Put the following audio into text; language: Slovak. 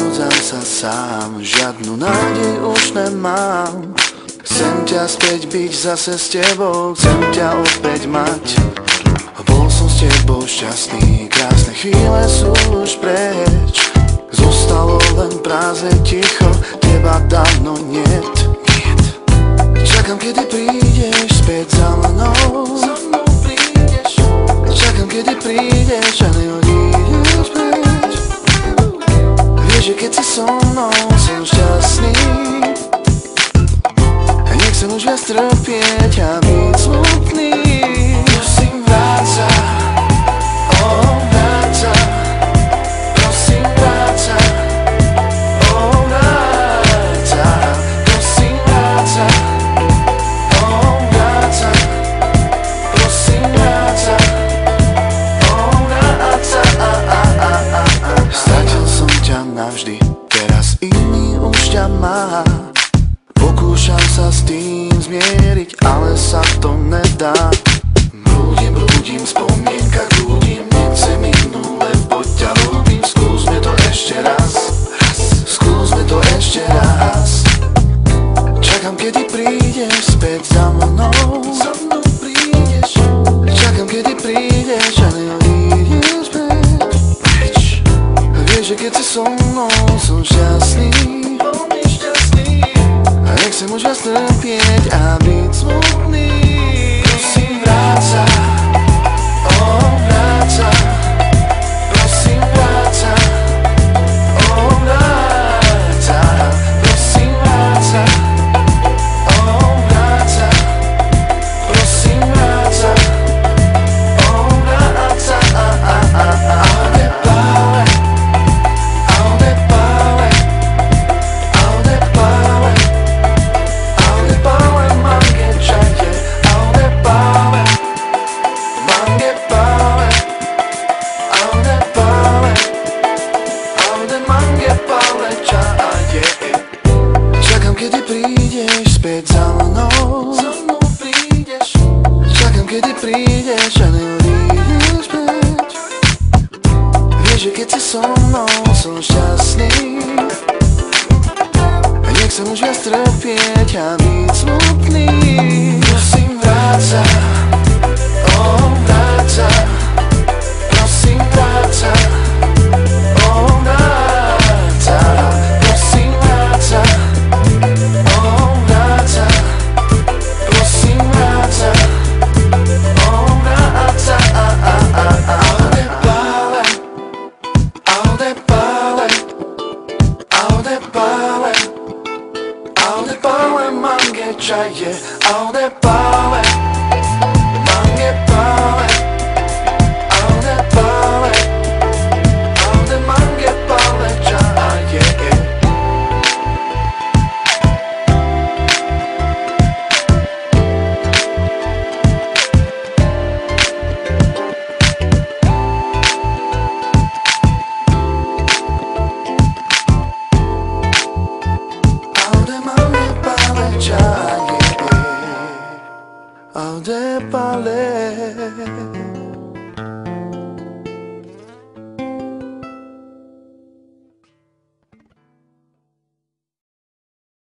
núdzam sa sám, žiadnu nádej už nemám. Chcem ťa späť byť zase s tebou, chcem ťa opäť mať. Bol som s tebou šťastný, krásne chvíle sú už preč. Zostalo len prázdne ticho, teba dávno niet. Čakám, kedy prídeš späť za mnou. Čakám, kedy prídeš a neodídeš preč. Vieš, že keď si so mnou, som šťastný. Nechcem už viac trpieť a byť smutný. Prosím, vráť sa, vráť sa. Prosím, vráť sa, vráť sa. Prosím, vráť sa, vráť sa. Prosím, vráť sa, vráť sa. Stratil som ťa navždy, teraz iný už ťa má. Pokúšam sa s tým zmieriť, ale sa to nedá. Blúdim v spomienkach, blúdim, nechcem inú, lebo ťa ľúbim. Skúsme to ešte raz, skúsme to ešte raz. Čakám, kedy prídeš späť za mnou. Za mnou prídeš. Čakám, kedy prídeš a neodídeš preč. Vieš, že keď si so mnou, som šťastný. Nechcem už viac trpieť a byť smutný. Prosím, vráť sa, vráť sa. Prosím, vráť sa, vráť sa. Prosím, vráť sa, vráť sa. Prosím, vráť sa, vráť sa. Čakám, kedy prídeš späť za mnou. Za mnou prídeš. Čakám, kedy prídeš a neodídeš preč. Vieš, že keď si so mnou, som šťastný. Nechcem už viac trpieť a byť smutný. Prosím, vráť sa, vráť sa. Prosím, vráť sa, vráť sa. Prosím, vráť sa, vráť sa. Prosím, vráť sa, vráť sa. Alle Bauern, man geht Chaye, alle Bauern, man geht Bauern, alle Bauern, alle man geht Bauern, Chaye. All the ballet.